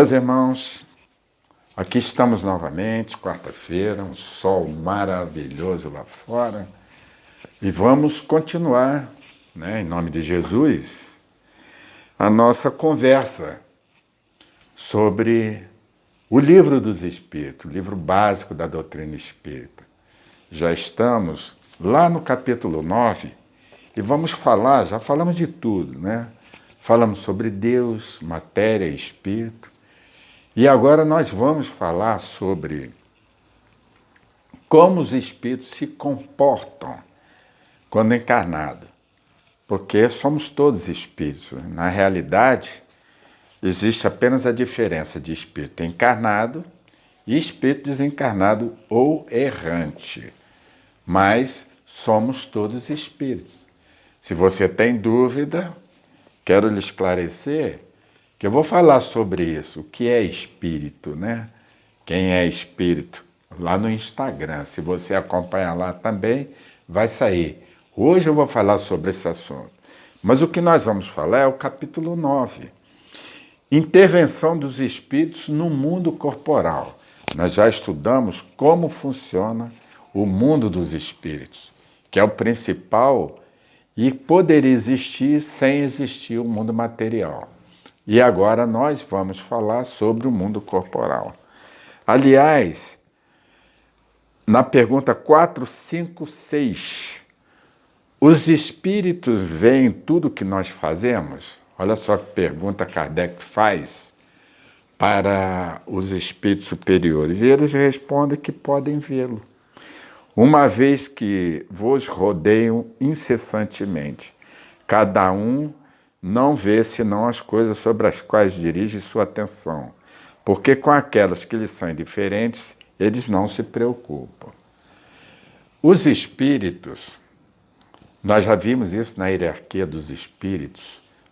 Meus irmãos, aqui estamos novamente, quarta-feira, um sol maravilhoso lá fora, e vamos continuar, em nome de Jesus, a nossa conversa sobre o Livro dos Espíritos, o livro básico da doutrina espírita. Já estamos lá no capítulo 9 e vamos falar, já falamos de tudo, Falamos sobre Deus, matéria e espírito. E agora nós vamos falar sobre como os espíritos se comportam quando encarnados. Porque somos todos espíritos. Na realidade, existe apenas a diferença de espírito encarnado e espírito desencarnado ou errante. Mas somos todos espíritos. Se você tem dúvida, quero lhe esclarecer que eu vou falar sobre isso, o que é espírito, Quem é espírito? Lá no Instagram, se você acompanhar lá também, vai sair. Hoje eu vou falar sobre esse assunto. Mas o que nós vamos falar é o capítulo 9. Intervenção dos espíritos no mundo corporal. Nós já estudamos como funciona o mundo dos espíritos, que é o principal e poderia existir sem existir o mundo material. E agora nós vamos falar sobre o mundo corporal. Aliás, na pergunta 456, os espíritos veem tudo que nós fazemos? Olha só que pergunta Kardec faz para os espíritos superiores. E eles respondem que podem vê-lo, uma vez que vos rodeiam incessantemente. Cada um não vê senão as coisas sobre as quais dirige sua atenção, porque com aquelas que lhe são indiferentes, eles não se preocupam. Os espíritos, nós já vimos isso na hierarquia dos espíritos,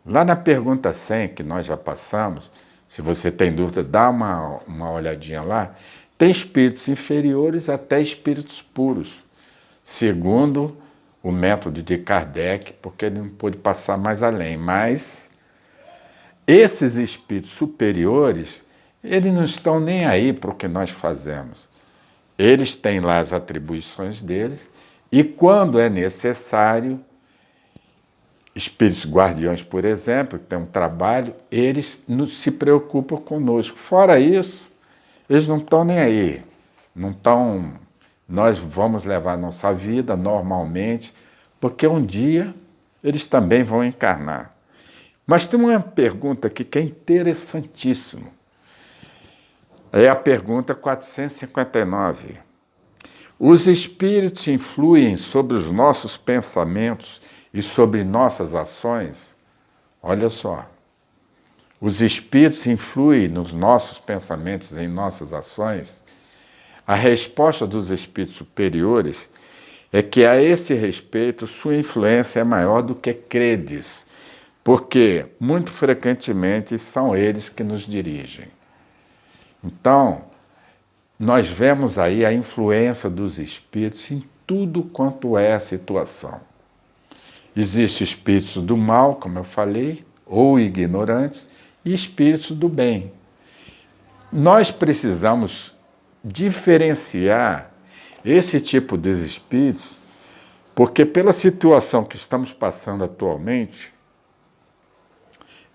lá na pergunta 100, que nós já passamos, se você tem dúvida, dá uma olhadinha lá, tem espíritos inferiores até espíritos puros, segundo o método de Kardec, porque ele não pôde passar mais além. Mas esses espíritos superiores, eles não estão nem aí para o que nós fazemos. Eles têm lá as atribuições deles, e quando é necessário, espíritos guardiões, por exemplo, que têm um trabalho, eles não se preocupam conosco. Fora isso, eles não estão nem aí. Não estão... Nós vamos levar nossa vida normalmente, porque um dia eles também vão encarnar. Mas tem uma pergunta aqui que é interessantíssima. É a pergunta 459. Os espíritos influem sobre os nossos pensamentos e sobre nossas ações? Olha só. Os espíritos influem nos nossos pensamentos e em nossas ações? A resposta dos espíritos superiores é que, a esse respeito, sua influência é maior do que credes, porque, muito frequentemente, são eles que nos dirigem. Então, nós vemos aí a influência dos espíritos em tudo quanto é a situação. Existem espíritos do mal, como eu falei, ou ignorantes, e espíritos do bem. Nós precisamos diferenciar esse tipo de espíritos, porque pela situação que estamos passando atualmente,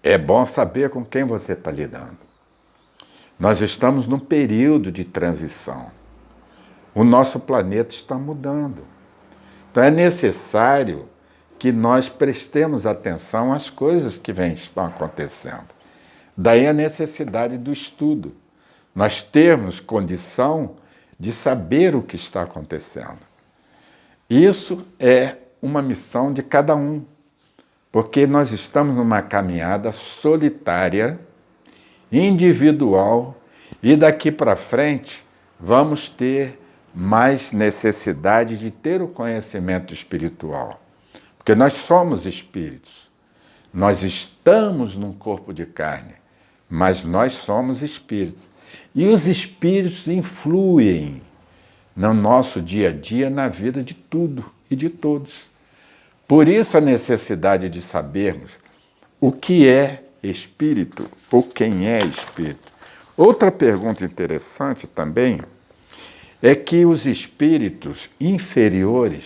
é bom saber com quem você está lidando. Nós estamos num período de transição. O nosso planeta está mudando. Então é necessário que nós prestemos atenção às coisas que estão acontecendo. Daí a necessidade do estudo. Nós temos condição de saber o que está acontecendo. Isso é uma missão de cada um, porque nós estamos numa caminhada solitária, individual, e daqui para frente vamos ter mais necessidade de ter o conhecimento espiritual, porque nós somos espíritos. Nós estamos num corpo de carne, mas nós somos espíritos. E os espíritos influem no nosso dia a dia, na vida de tudo e de todos. Por isso a necessidade de sabermos o que é espírito ou quem é espírito. Outra pergunta interessante também é que os espíritos inferiores,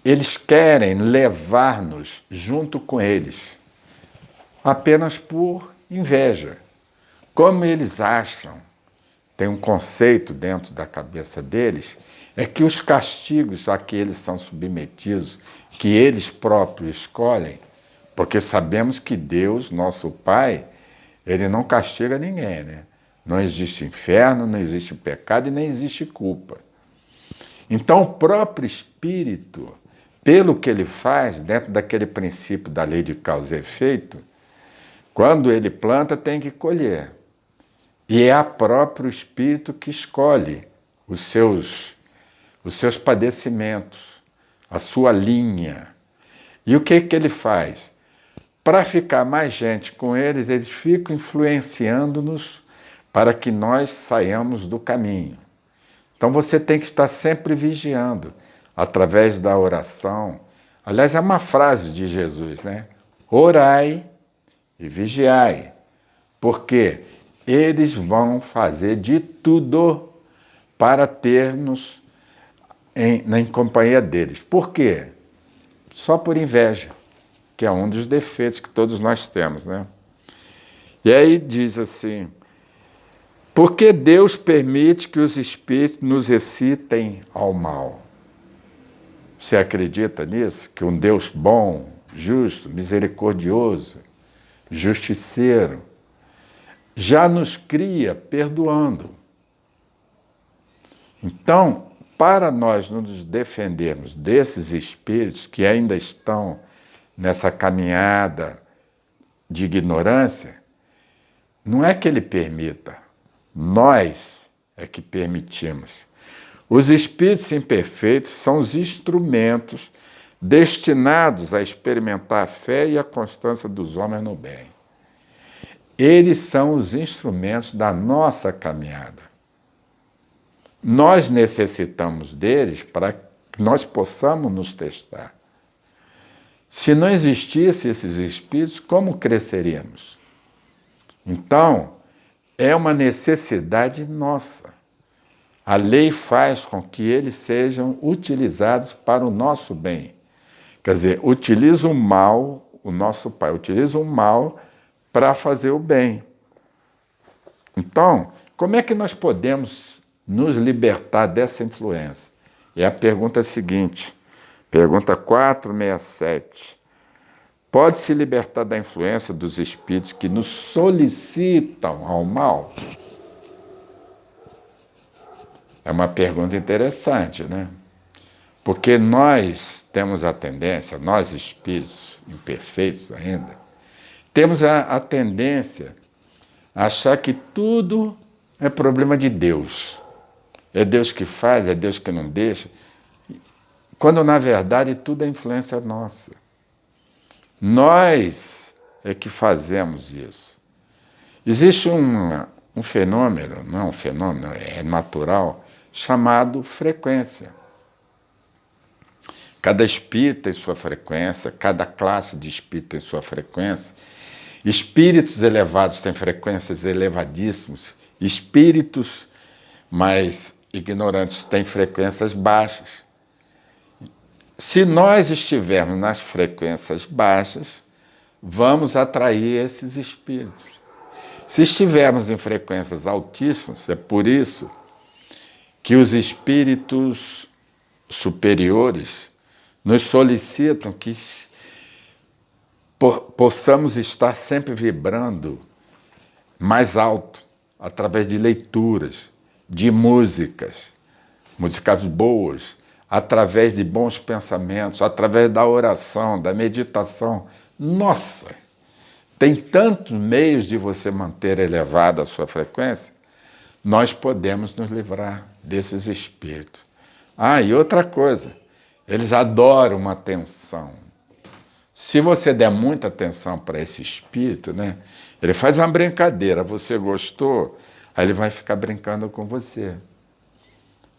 eles querem levar-nos junto com eles, apenas por inveja. Como eles acham, tem um conceito dentro da cabeça deles, é que os castigos a que eles são submetidos, que eles próprios escolhem, porque sabemos que Deus, nosso Pai, ele não castiga ninguém, né? Não existe inferno, não existe pecado e nem existe culpa. Então, o próprio espírito, pelo que ele faz, dentro daquele princípio da lei de causa e efeito, quando ele planta, tem que colher. E é o próprio espírito que escolhe os seus padecimentos, a sua linha. E o que ele faz? Para ficar mais gente com eles ficam influenciando-nos para que nós saiamos do caminho. Então você tem que estar sempre vigiando, através da oração. Aliás, é uma frase de Jesus, né? Orai e vigiai, porque eles vão fazer de tudo para ter-nos em companhia deles. Por quê? Só por inveja, que é um dos defeitos que todos nós temos, né? E aí diz assim, porque Deus permite que os espíritos nos excitem ao mal? Você acredita nisso? Que um Deus bom, justo, misericordioso, justiceiro, já nos cria perdoando. Então, para nós nos defendermos desses espíritos que ainda estão nessa caminhada de ignorância, não é que ele permita, nós é que permitimos. Os espíritos imperfeitos são os instrumentos destinados a experimentar a fé e a constância dos homens no bem. Eles são os instrumentos da nossa caminhada. Nós necessitamos deles para que nós possamos nos testar. Se não existissem esses espíritos, como cresceríamos? Então, é uma necessidade nossa. A lei faz com que eles sejam utilizados para o nosso bem. Quer dizer, utiliza o mal, o nosso Pai utiliza o mal para fazer o bem. Então, como é que nós podemos nos libertar dessa influência? É a pergunta seguinte, pergunta 467. Pode se libertar da influência dos espíritos que nos solicitam ao mal? É uma pergunta interessante, né? Porque nós temos a tendência, nós espíritos imperfeitos ainda, temos a tendência a achar que tudo é problema de Deus. É Deus que faz, é Deus que não deixa. Quando, na verdade, tudo é influência nossa. Nós é que fazemos isso. Existe um fenômeno, não é um fenômeno, é natural, chamado frequência. Cada espírito tem sua frequência, cada classe de espírito tem sua frequência. Espíritos elevados têm frequências elevadíssimas, espíritos mais ignorantes têm frequências baixas. Se nós estivermos nas frequências baixas, vamos atrair esses espíritos. Se estivermos em frequências altíssimas, é por isso que os espíritos superiores nos solicitam que possamos estar sempre vibrando mais alto, através de leituras, de músicas boas, através de bons pensamentos, através da oração, da meditação. Nossa! Tem tantos meios de você manter elevada a sua frequência, nós podemos nos livrar desses espíritos. Ah, e outra coisa, eles adoram uma atenção. Se você der muita atenção para esse espírito, né, ele faz uma brincadeira, você gostou, aí ele vai ficar brincando com você.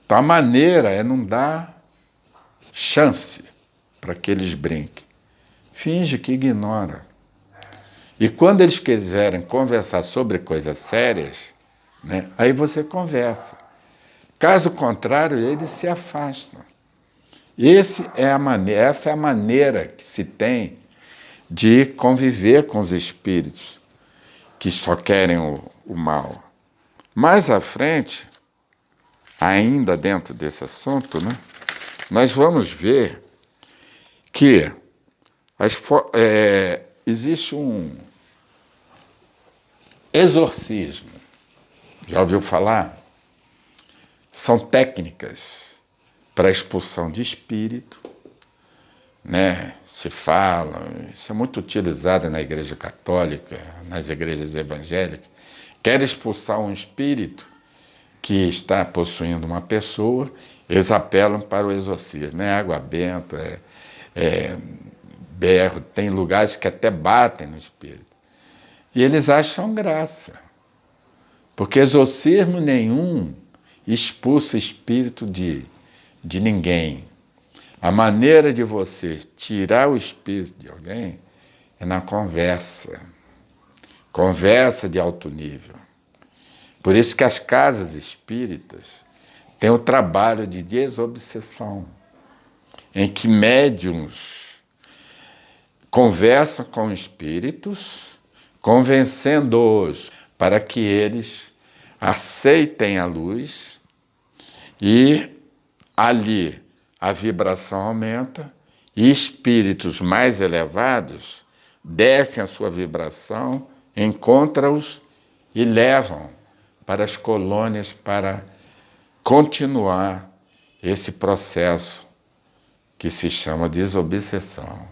Então a maneira é não dar chance para que eles brinquem. Finge que ignora. E quando eles quiserem conversar sobre coisas sérias, né, aí você conversa. Caso contrário, eles se afastam. Essa é a maneira que se tem de conviver com os espíritos que só querem o mal. Mais à frente, ainda dentro desse assunto, né, nós vamos ver que existe um exorcismo. Já ouviu falar? São técnicas para a expulsão de espírito, né? Se fala, isso é muito utilizado na Igreja Católica, nas igrejas evangélicas. Quer expulsar um espírito que está possuindo uma pessoa, eles apelam para o exorcismo. É água benta, berro, tem lugares que até batem no espírito. E eles acham graça, porque exorcismo nenhum expulsa espírito de ninguém. A maneira de você tirar o espírito de alguém é na conversa. Conversa de alto nível. Por isso que as casas espíritas têm o trabalho de desobsessão, em que médiuns conversam com espíritos, convencendo-os para que eles aceitem a luz e ali a vibração aumenta e espíritos mais elevados descem a sua vibração, encontram-os e levam para as colônias para continuar esse processo que se chama desobsessão.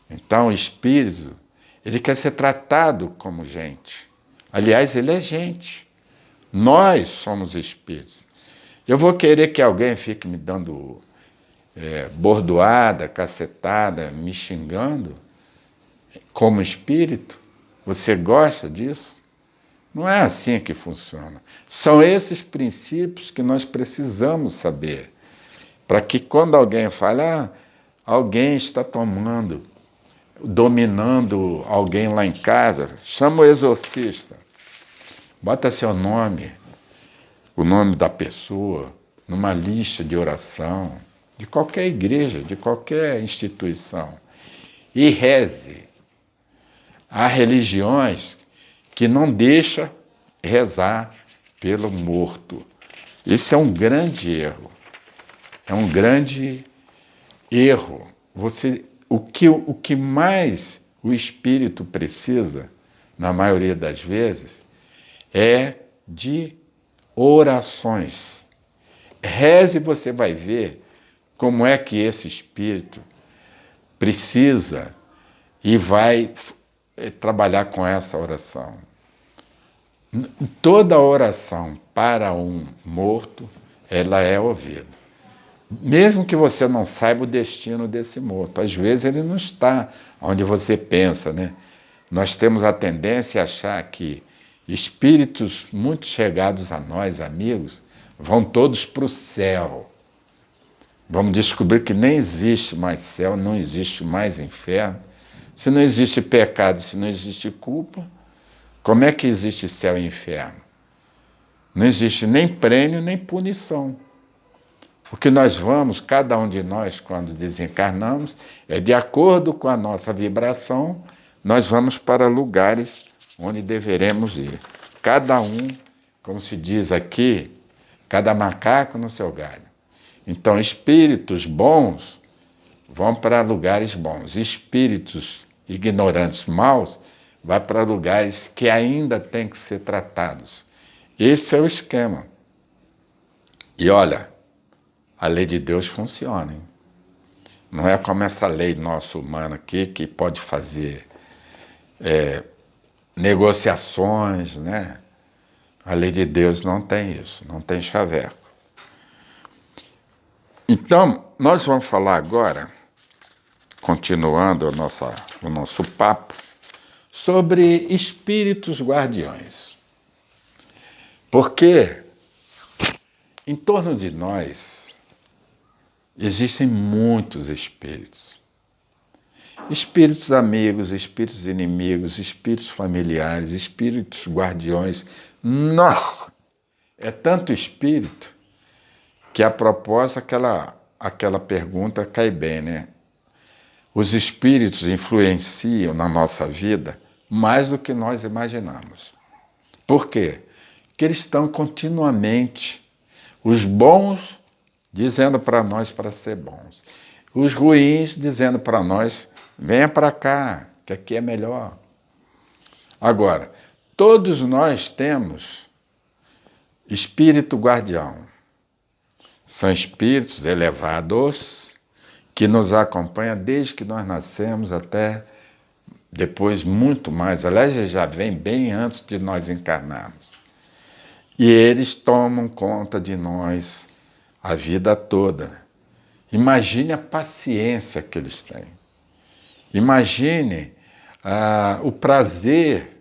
Então, o espírito, ele quer ser tratado como gente. Aliás, ele é gente. Nós somos espíritos. Eu vou querer que alguém fique me dando bordoada, cacetada, me xingando como espírito? Você gosta disso? Não é assim que funciona. São esses princípios que nós precisamos saber, para que quando alguém fala, alguém está dominando alguém lá em casa, chama o exorcista, bota seu nome, o nome da pessoa, numa lista de oração, de qualquer igreja, de qualquer instituição, e reze. Há religiões que não deixam rezar pelo morto. Isso é um grande erro. É um grande erro. O que mais o espírito precisa, na maioria das vezes, é de orações. Reze e você vai ver como é que esse espírito precisa e vai trabalhar com essa oração. Toda oração para um morto, ela é ouvida. Mesmo que você não saiba o destino desse morto. Às vezes ele não está onde você pensa, né? Nós temos a tendência a achar que espíritos muito chegados a nós, amigos, vão todos para o céu. Vamos descobrir que nem existe mais céu, não existe mais inferno. Se não existe pecado, se não existe culpa, como é que existe céu e inferno? Não existe nem prêmio, nem punição. O que nós vamos, cada um de nós, quando desencarnamos, é de acordo com a nossa vibração, nós vamos para lugares onde deveremos ir. Cada um, como se diz aqui, cada macaco no seu galho. Então, espíritos bons vão para lugares bons. Espíritos ignorantes, maus, vão para lugares que ainda têm que ser tratados. Esse é o esquema. E olha, a lei de Deus funciona, hein? Não é como essa lei nossa humana aqui, que pode fazer negociações, né? A lei de Deus não tem isso, não tem chaveco. Então, nós vamos falar agora, continuando o nosso papo, sobre espíritos guardiões. Porque em torno de nós existem muitos espíritos. Espíritos amigos, espíritos inimigos, espíritos familiares, espíritos guardiões. Nossa! É tanto espírito que a propósito aquela pergunta cai bem, né? Os espíritos influenciam na nossa vida mais do que nós imaginamos. Por quê? Porque eles estão continuamente, os bons dizendo para nós para ser bons, os ruins dizendo para nós, venha para cá, que aqui é melhor. Agora, todos nós temos espírito guardião. São espíritos elevados que nos acompanham desde que nós nascemos até depois muito mais. Aliás, já vem bem antes de nós encarnarmos. E eles tomam conta de nós a vida toda. Imagine a paciência que eles têm. Imagine o prazer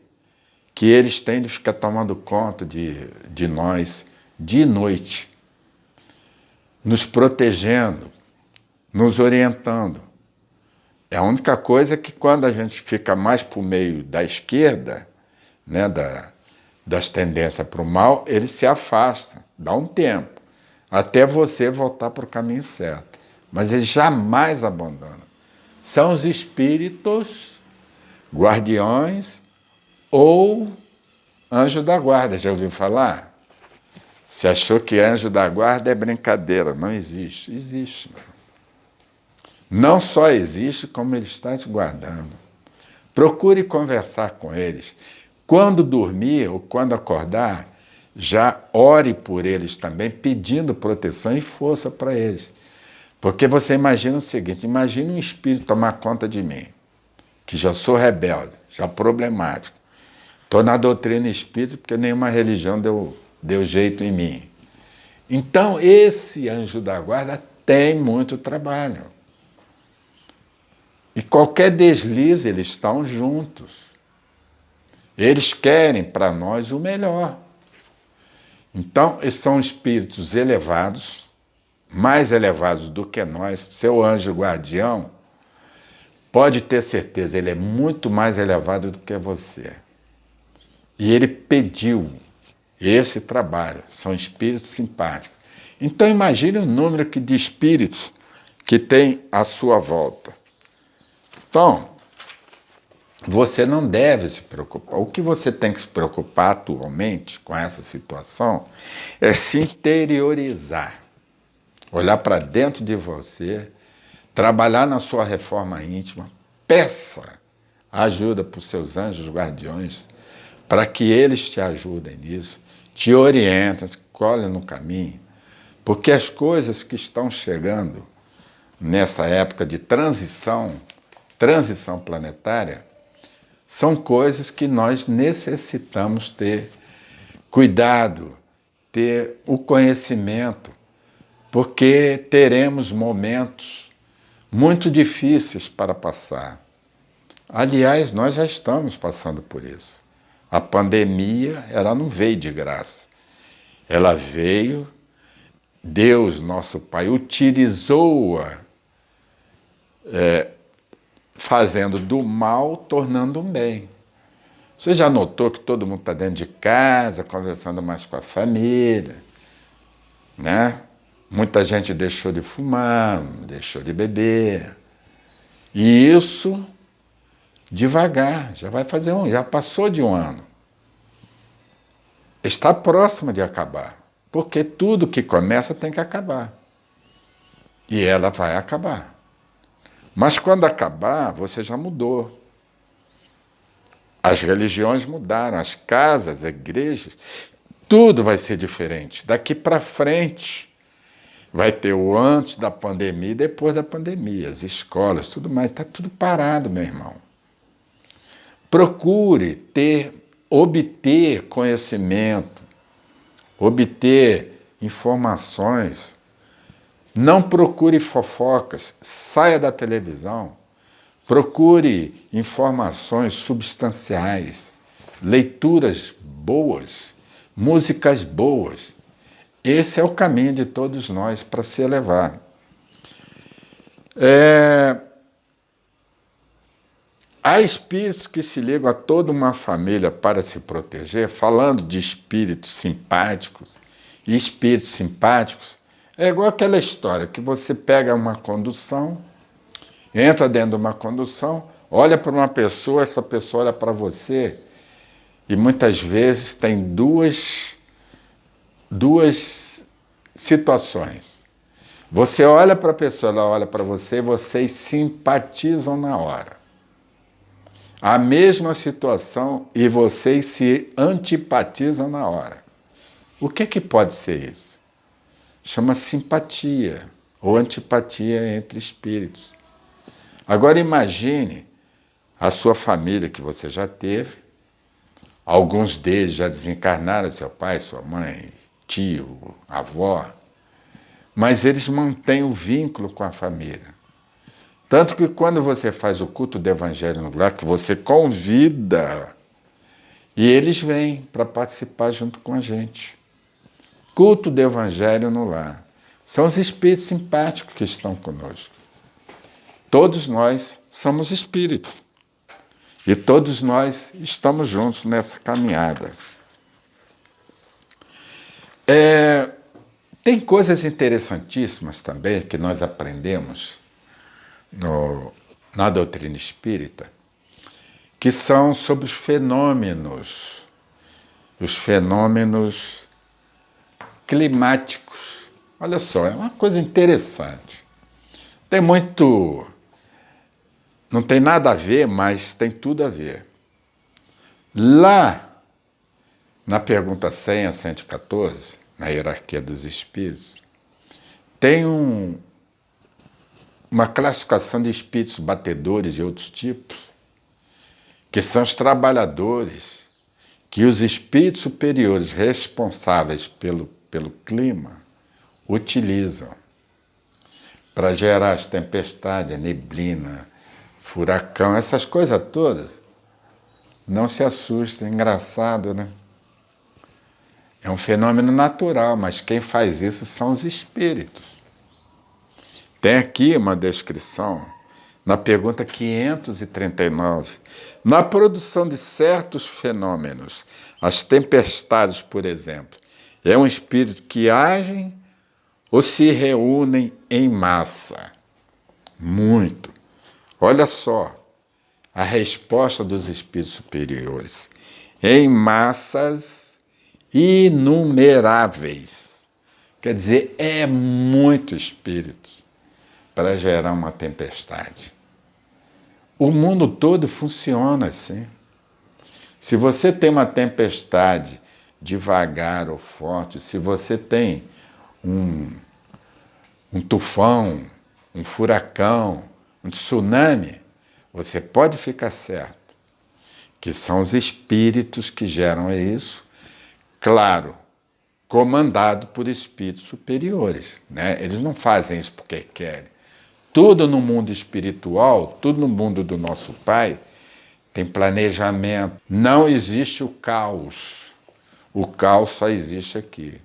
que eles têm de ficar tomando conta de nós de noite, nos protegendo, nos orientando. É a única coisa que quando a gente fica mais para o meio da esquerda, né, das tendências para o mal, ele se afasta, dá um tempo, até você voltar para o caminho certo. Mas ele jamais abandona. São os espíritos guardiões ou anjo da guarda, já ouviu falar? Você achou que anjo da guarda é brincadeira, não existe. Existe. Não só existe, como ele está te guardando. Procure conversar com eles. Quando dormir ou quando acordar, já ore por eles também, pedindo proteção e força para eles. Porque você imagina o seguinte, imagina um espírito tomar conta de mim, que já sou rebelde, já problemático. Estou na doutrina espírita porque nenhuma religião deu jeito em mim. Então, esse anjo da guarda tem muito trabalho. E qualquer deslize, eles estão juntos. Eles querem para nós o melhor. Então, eles são espíritos elevados, mais elevados do que nós. Seu anjo guardião, pode ter certeza, ele é muito mais elevado do que você. E ele pediu esse trabalho. São espíritos simpáticos. Então, imagine o número de espíritos que tem à sua volta. Então, você não deve se preocupar. O que você tem que se preocupar atualmente com essa situação é se interiorizar, olhar para dentro de você, trabalhar na sua reforma íntima, peça ajuda para os seus anjos guardiões, para que eles te ajudem nisso, te orientem, te colhem no caminho, porque as coisas que estão chegando nessa época de transição planetária, são coisas que nós necessitamos ter cuidado, ter o conhecimento, porque teremos momentos muito difíceis para passar. Aliás, nós já estamos passando por isso. A pandemia, ela não veio de graça. Ela veio, Deus, nosso Pai, utilizou-a fazendo do mal, tornando um bem. Você já notou que todo mundo está dentro de casa, conversando mais com a família, né? Muita gente deixou de fumar, deixou de beber. E isso, devagar, já passou de um ano. Está próximo de acabar, porque tudo que começa tem que acabar. E ela vai acabar. Mas quando acabar, você já mudou. As religiões mudaram, as casas, as igrejas, tudo vai ser diferente. Daqui para frente, vai ter o antes da pandemia e depois da pandemia, as escolas, tudo mais. Está tudo parado, meu irmão. Procure obter conhecimento, obter informações. Não procure fofocas, saia da televisão, procure informações substanciais, leituras boas, músicas boas. Esse é o caminho de todos nós para se elevar. Há espíritos que se ligam a toda uma família para se proteger, falando de espíritos simpáticos. E espíritos simpáticos é igual aquela história que você pega uma condução, entra dentro de uma condução, olha para uma pessoa, essa pessoa olha para você, e muitas vezes tem duas situações. Você olha para a pessoa, ela olha para você e vocês simpatizam na hora. A mesma situação e vocês se antipatizam na hora. O que pode ser isso? Chama simpatia ou antipatia entre espíritos. Agora imagine a sua família que você já teve, alguns deles já desencarnaram, seu pai, sua mãe, tio, avó, mas eles mantêm o vínculo com a família. Tanto que quando você faz o culto do Evangelho no lar, que você convida, e eles vêm para participar junto com a gente. Culto do Evangelho no lar. São os espíritos simpáticos que estão conosco. Todos nós somos espíritos. E todos nós estamos juntos nessa caminhada. Tem coisas interessantíssimas também que nós aprendemos na doutrina espírita, que são sobre os fenômenos climáticos. Olha só, é uma coisa interessante. Não tem nada a ver, mas tem tudo a ver. Lá, na pergunta 100 a 114, na hierarquia dos espíritos, tem uma classificação de espíritos batedores e outros tipos, que são os trabalhadores, que os espíritos superiores responsáveis pelo clima utilizam para gerar as tempestades, a neblina, furacão, essas coisas todas. Não se assustem, é engraçado, né? É um fenômeno natural, mas quem faz isso são os espíritos. Tem aqui uma descrição, na pergunta 539. Na produção de certos fenômenos, as tempestades, por exemplo, é um espírito que agem ou se reúnem em massa? Muito. Olha só a resposta dos espíritos superiores. Em massas inumeráveis. Quer dizer, é muito espírito para gerar uma tempestade. O mundo todo funciona assim. Se você tem uma tempestade devagar ou forte, se você tem um tufão, um furacão, um tsunami, você pode ficar certo que são os espíritos que geram isso, claro, comandado por espíritos superiores, né? Eles não fazem isso porque querem. Tudo no mundo espiritual, tudo no mundo do nosso Pai, tem planejamento. Não existe o caos. O caos só existe aqui.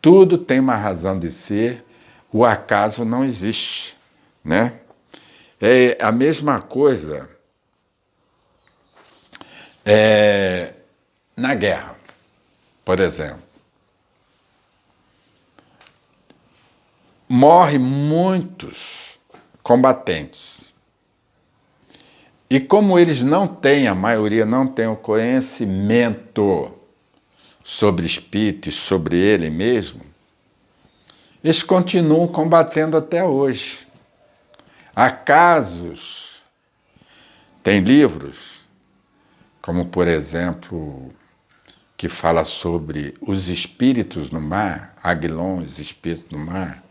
Tudo tem uma razão de ser, o acaso não existe, né? É a mesma coisa na guerra, por exemplo. Morrem muitos combatentes. E como eles não têm, a maioria não tem o conhecimento sobre espíritos, sobre ele mesmo, eles continuam combatendo até hoje. Há casos, tem livros, como por exemplo, que fala sobre os espíritos no mar, Aguilons, espíritos no mar,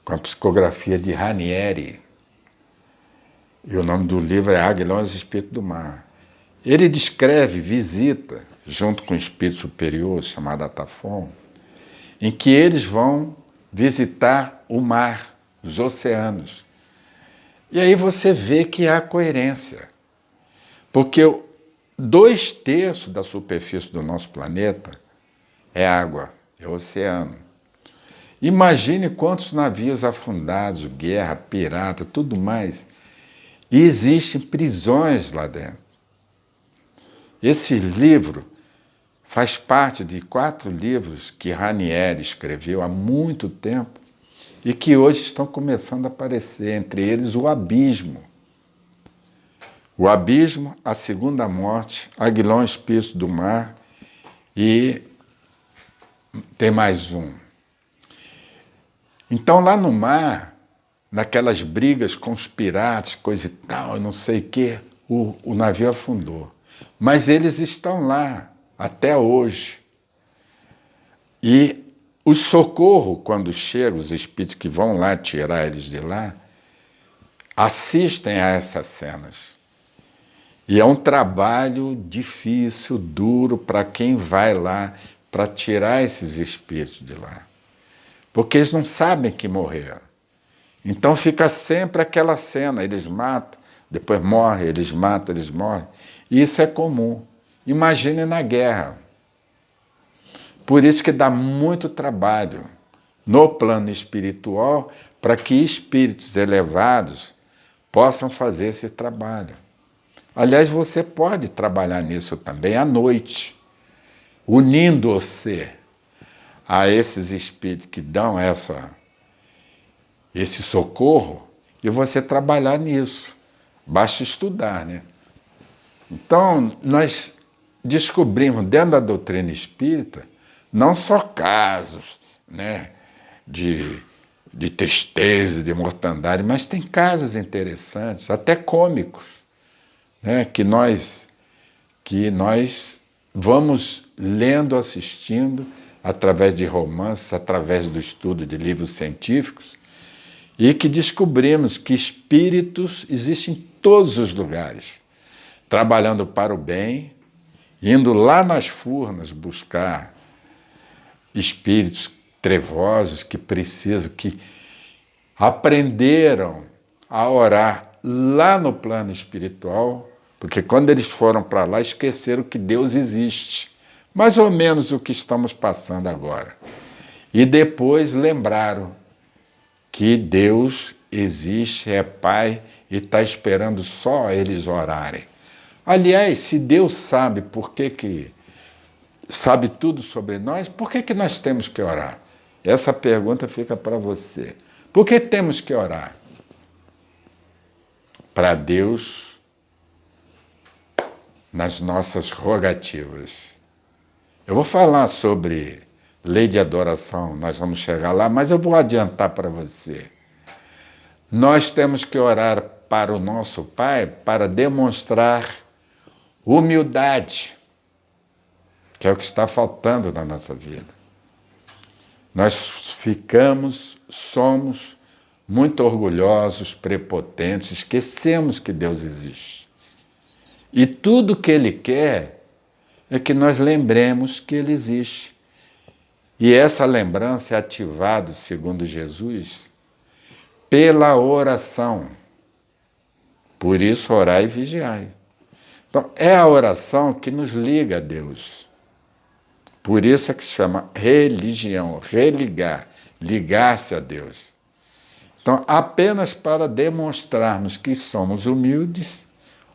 com a psicografia de Ranieri. E o nome do livro é Aguilons, Espírito do Mar. Ele descreve visita, junto com um espírito superior chamado Atafon, em que eles vão visitar o mar, os oceanos. E aí você vê que há coerência. Porque 2/3 da superfície do nosso planeta é água, é oceano. Imagine quantos navios afundados, guerra, pirata, tudo mais. E existem prisões lá dentro. Esse livro faz parte de 4 livros que Ranieri escreveu há muito tempo e que hoje estão começando a aparecer, entre eles o Abismo. O Abismo, A Segunda Morte, Aguilon Espírito do Mar e tem mais um. Então lá no mar, naquelas brigas com os piratas, coisa e tal, eu não sei o quê, o navio afundou. Mas eles estão lá até hoje. E o socorro, quando chega, os espíritos que vão lá tirar eles de lá, assistem a essas cenas. E é um trabalho difícil, duro, para quem vai lá para tirar esses espíritos de lá. Porque eles não sabem que morreram. Então fica sempre aquela cena, eles matam, depois morrem, eles matam, eles morrem. E isso é comum. Imagine na guerra. Por isso que dá muito trabalho no plano espiritual para que espíritos elevados possam fazer esse trabalho. Aliás, você pode trabalhar nisso também à noite, unindo-se a esses espíritos que dão esse socorro e você trabalhar nisso. Basta estudar, né? Então, nós descobrimos dentro da doutrina espírita não só casos, né, de tristeza, de mortandade, mas tem casos interessantes, até cômicos, né, que nós vamos lendo, assistindo, através de romances, através do estudo de livros científicos, e que descobrimos que espíritos existem em todos os lugares, trabalhando para o bem, indo lá nas furnas buscar espíritos trevosos que precisam, que aprenderam a orar lá no plano espiritual, porque quando eles foram para lá esqueceram que Deus existe, mais ou menos o que estamos passando agora. E depois lembraram que Deus existe, é Pai e está esperando só eles orarem. Aliás, se Deus sabe por que sabe tudo sobre nós, por que nós temos que orar? Essa pergunta fica para você. Por que temos que orar? Para Deus, nas nossas rogativas. Eu vou falar sobre lei de adoração, nós vamos chegar lá, mas eu vou adiantar para você. Nós temos que orar para o nosso Pai para demonstrar humildade, que é o que está faltando na nossa vida. Nós somos muito orgulhosos, prepotentes, esquecemos que Deus existe. E tudo que Ele quer é que nós lembremos que Ele existe. E essa lembrança é ativada, segundo Jesus, pela oração. Por isso, orai e vigiai. Então, é a oração que nos liga a Deus. Por isso é que se chama religião, religar, ligar-se a Deus. Então, apenas para demonstrarmos que somos humildes,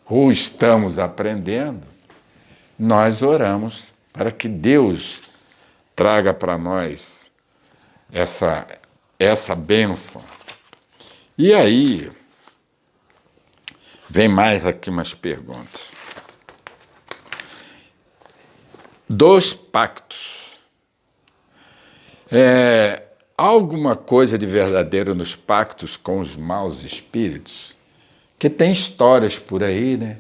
ou estamos aprendendo, nós oramos para que Deus traga para nós essa bênção. E aí, vem mais aqui umas perguntas. 2 pactos. Há alguma coisa de verdadeiro nos pactos com os maus espíritos? Que tem histórias por aí, né?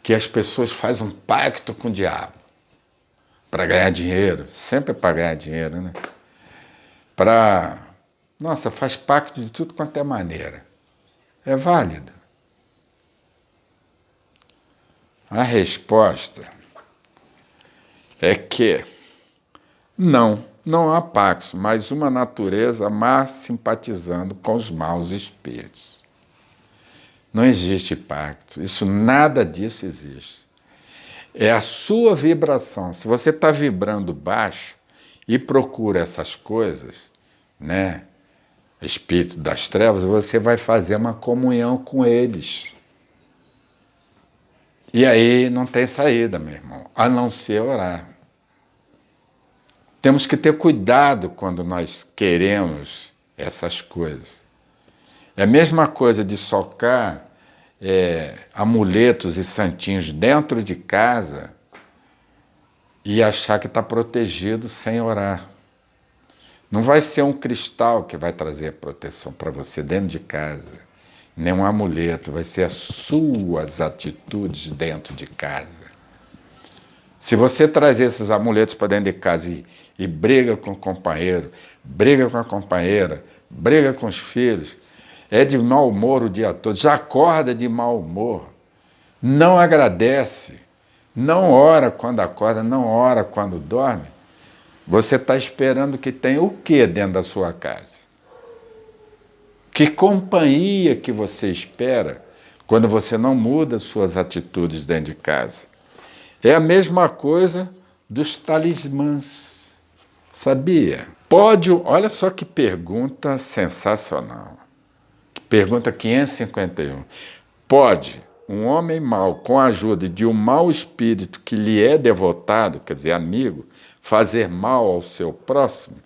Que as pessoas fazem um pacto com o diabo para ganhar dinheiro, sempre é para ganhar dinheiro, né? Nossa, faz pacto de tudo quanto é maneira. É válido? A resposta é que não há pactos, mas uma natureza má simpatizando com os maus espíritos. Não existe pacto, nada disso existe. É a sua vibração. Se você está vibrando baixo e procura essas coisas, né, espírito das trevas, você vai fazer uma comunhão com eles. E aí não tem saída, meu irmão, a não ser orar. Temos que ter cuidado quando nós queremos essas coisas. É a mesma coisa de socar amuletos e santinhos dentro de casa e achar que está protegido sem orar. Não vai ser um cristal que vai trazer a proteção para você dentro de casa, nem um amuleto, vai ser as suas atitudes dentro de casa. Se você trazer esses amuletos para dentro de casa e briga com o companheiro, briga com a companheira, briga com os filhos, é de mau humor o dia todo, já acorda de mau humor, não agradece, não ora quando acorda, não ora quando dorme, você está esperando que tenha o que dentro da sua casa? Que companhia que você espera quando você não muda suas atitudes dentro de casa? É a mesma coisa dos talismãs, sabia? Olha só que pergunta sensacional. Pergunta 551. Pode um homem mau, com a ajuda de um mau espírito que lhe é devotado, quer dizer, amigo, fazer mal ao seu próximo?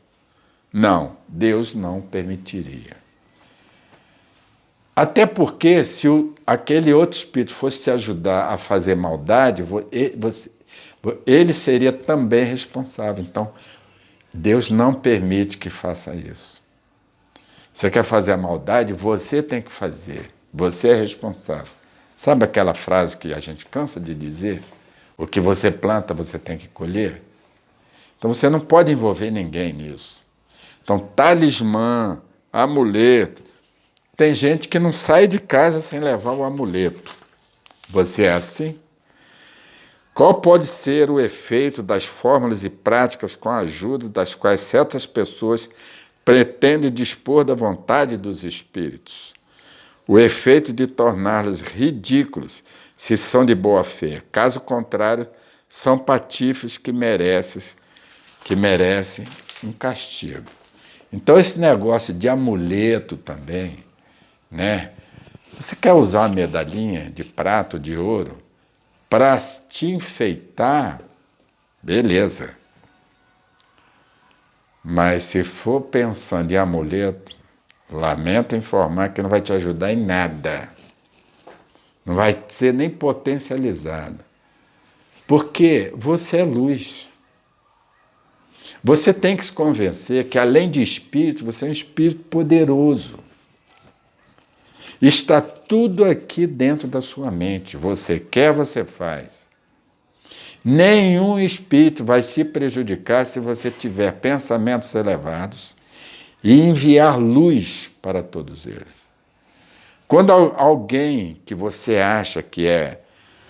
Não, Deus não permitiria. Até porque, se aquele outro espírito fosse te ajudar a fazer maldade, ele seria também responsável. Então, Deus não permite que faça isso. Você quer fazer a maldade? Você tem que fazer. Você é responsável. Sabe aquela frase que a gente cansa de dizer? O que você planta, você tem que colher? Então, você não pode envolver ninguém nisso. Então, talismã, amuleto. Tem gente que não sai de casa sem levar o amuleto. Você é assim? Qual pode ser o efeito das fórmulas e práticas com a ajuda das quais certas pessoas pretendem dispor da vontade dos espíritos? O efeito de torná-los ridículos se são de boa fé. Caso contrário, são patifes que merecem um castigo. Então esse negócio de amuleto também, né? Você quer usar uma medalhinha de prata ou de ouro para te enfeitar? Beleza. Mas se for pensando em amuleto, lamento informar que não vai te ajudar em nada. Não vai ser nem potencializado. Porque você é luz. Você tem que se convencer que, além de espírito, você é um espírito poderoso. Está tudo aqui dentro da sua mente. Você quer, você faz. Nenhum espírito vai se prejudicar se você tiver pensamentos elevados e enviar luz para todos eles. Quando alguém que você acha que é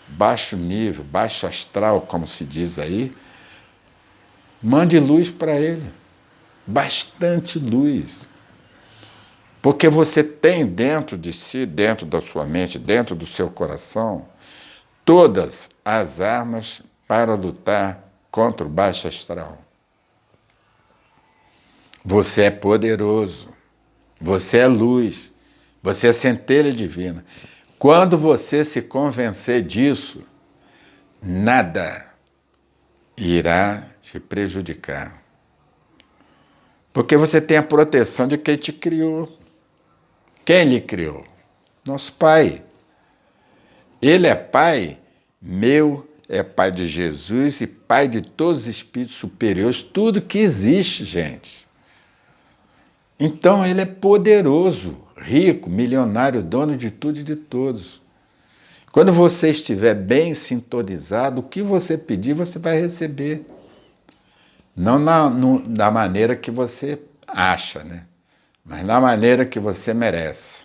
baixo nível, baixo astral, como se diz aí, mande luz para ele. Bastante luz. Porque você tem dentro de si, dentro da sua mente, dentro do seu coração, todas as armas para lutar contra o baixo astral. Você é poderoso, você é luz, você é centelha divina. Quando você se convencer disso, nada irá te prejudicar. Porque você tem a proteção de quem te criou. Quem lhe criou? Nosso Pai. Ele é Pai meu, é Pai de Jesus e Pai de todos os espíritos superiores, tudo que existe, gente. Então ele é poderoso, rico, milionário, dono de tudo e de todos. Quando você estiver bem sintonizado, o que você pedir, você vai receber. Não da maneira que você acha, né? Mas na maneira que você merece.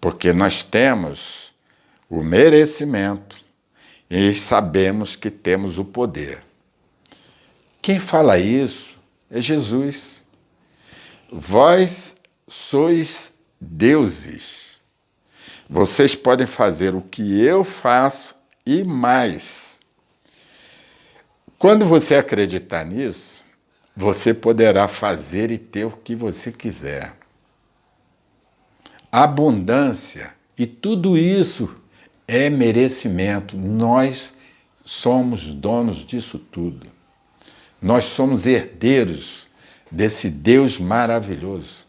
Porque nós temos o merecimento e sabemos que temos o poder. Quem fala isso é Jesus. Vós sois deuses. Vocês podem fazer o que eu faço e mais. Quando você acreditar nisso, você poderá fazer e ter o que você quiser. Abundância e tudo isso é merecimento. Nós somos donos disso tudo. Nós somos herdeiros desse Deus maravilhoso,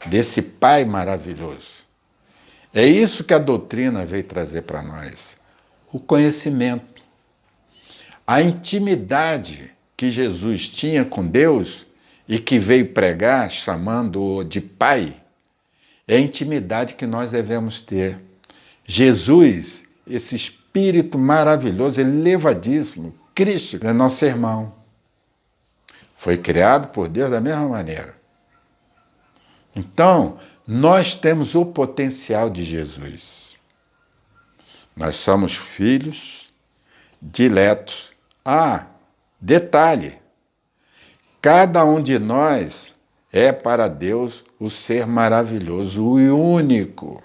desse Pai maravilhoso. É isso que a doutrina veio trazer para nós. O conhecimento. A intimidade que Jesus tinha com Deus e que veio pregar, chamando-o de Pai, é a intimidade que nós devemos ter. Jesus, esse Espírito maravilhoso, elevadíssimo, Cristo, é nosso irmão. Foi criado por Deus da mesma maneira. Então, nós temos o potencial de Jesus. Nós somos filhos diletos. Ah, detalhe, cada um de nós é para Deus o ser maravilhoso, o único.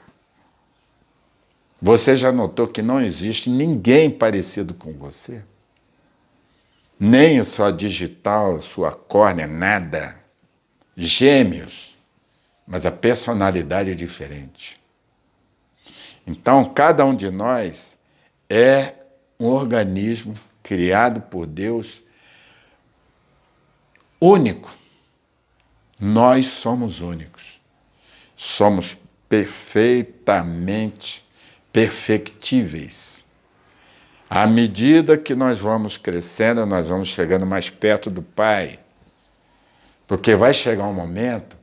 Você já notou que não existe ninguém parecido com você? Nem a sua digital, sua córnea, nada. Gêmeos, mas a personalidade é diferente. Então, cada um de nós é um organismo criado por Deus único. Nós somos únicos. Somos perfeitamente perfectíveis. À medida que nós vamos crescendo, nós vamos chegando mais perto do Pai. Porque vai chegar um momento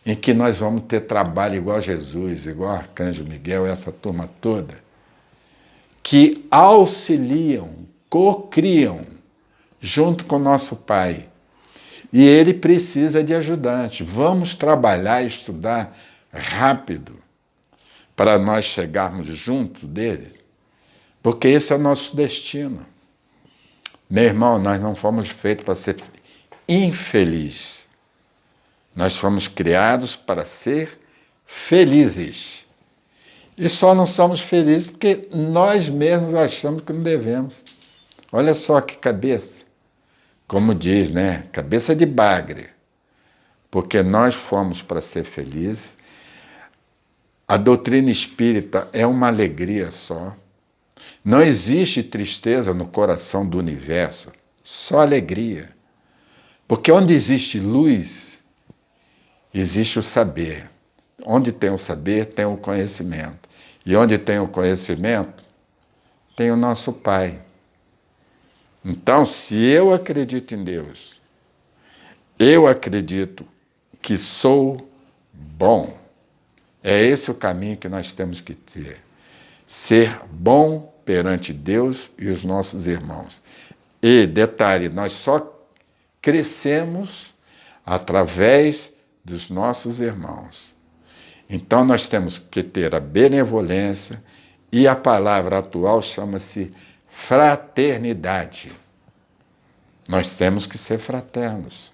em que nós vamos ter trabalho igual Jesus, igual Arcanjo Miguel, essa turma toda, que auxiliam, co-criam junto com o nosso Pai. E ele precisa de ajudante. Vamos trabalhar e estudar rápido para nós chegarmos junto dele, porque esse é o nosso destino. Meu irmão, nós não fomos feitos para ser infelizes. Nós fomos criados para ser felizes. E só não somos felizes porque nós mesmos achamos que não devemos. Olha só que cabeça. Como diz, né? Cabeça de bagre. Porque nós fomos para ser felizes. A doutrina espírita é uma alegria só. Não existe tristeza no coração do universo, só alegria. Porque onde existe luz, existe o saber. Onde tem o saber, tem o conhecimento. E onde tem o conhecimento, tem o nosso Pai. Então, se eu acredito em Deus, eu acredito que sou bom. É esse o caminho que nós temos que ter. Ser bom perante Deus e os nossos irmãos. E, detalhe, nós só crescemos através dos nossos irmãos. Então, nós temos que ter a benevolência e a palavra atual chama-se fraternidade. Nós temos que ser fraternos.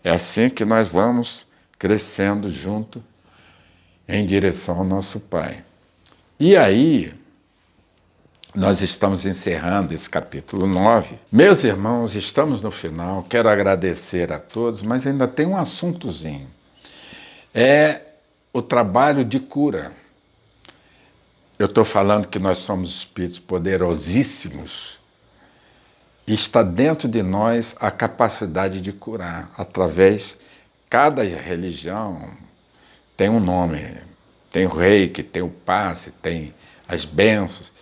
É assim que nós vamos crescendo junto em direção ao nosso Pai. E aí, nós estamos encerrando esse capítulo 9. Meus irmãos, estamos no final. Quero agradecer a todos, mas ainda tem um assuntozinho. É o trabalho de cura. Eu estou falando que nós somos espíritos poderosíssimos e está dentro de nós a capacidade de curar através. Cada religião tem um nome, tem o reiki, tem o passe, tem as bênçãos.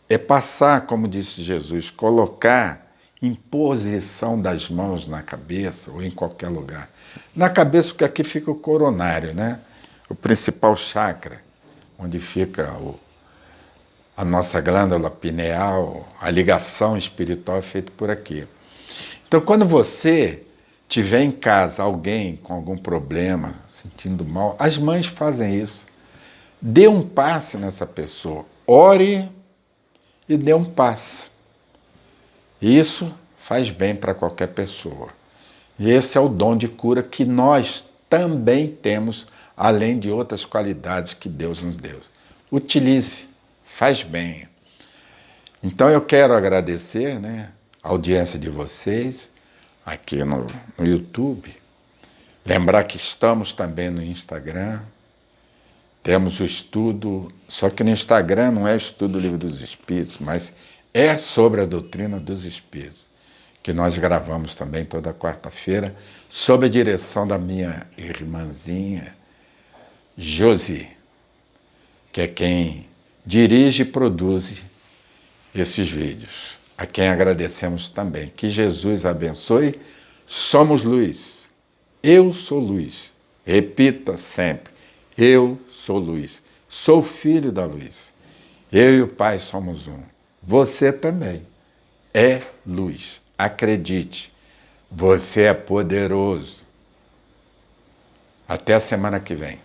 É passar, como disse Jesus, colocar imposição das mãos na cabeça ou em qualquer lugar. Na cabeça, porque aqui fica o coronário, né? O principal chakra, onde fica a nossa glândula pineal, a ligação espiritual é feita por aqui. Então, quando você tiver em casa alguém com algum problema, sentindo mal, as mães fazem isso. Dê um passe nessa pessoa. Ore e dê um passe. Isso faz bem para qualquer pessoa. E esse é o dom de cura que nós também temos, além de outras qualidades que Deus nos deu. Utilize, faz bem. Então eu quero agradecer, né, a audiência de vocês aqui no YouTube. Lembrar que estamos também no Instagram. Temos o estudo, só que no Instagram não é estudo do Livro dos Espíritos, mas é sobre a doutrina dos Espíritos, que nós gravamos também toda quarta-feira, sob a direção da minha irmãzinha Josi, que é quem dirige e produz esses vídeos, a quem agradecemos também. Que Jesus abençoe. Somos luz. Eu sou luz. Repita sempre. Eu sou luz. Sou filho da luz. Eu e o Pai somos um. Você também é luz. Acredite. Você é poderoso. Até a semana que vem.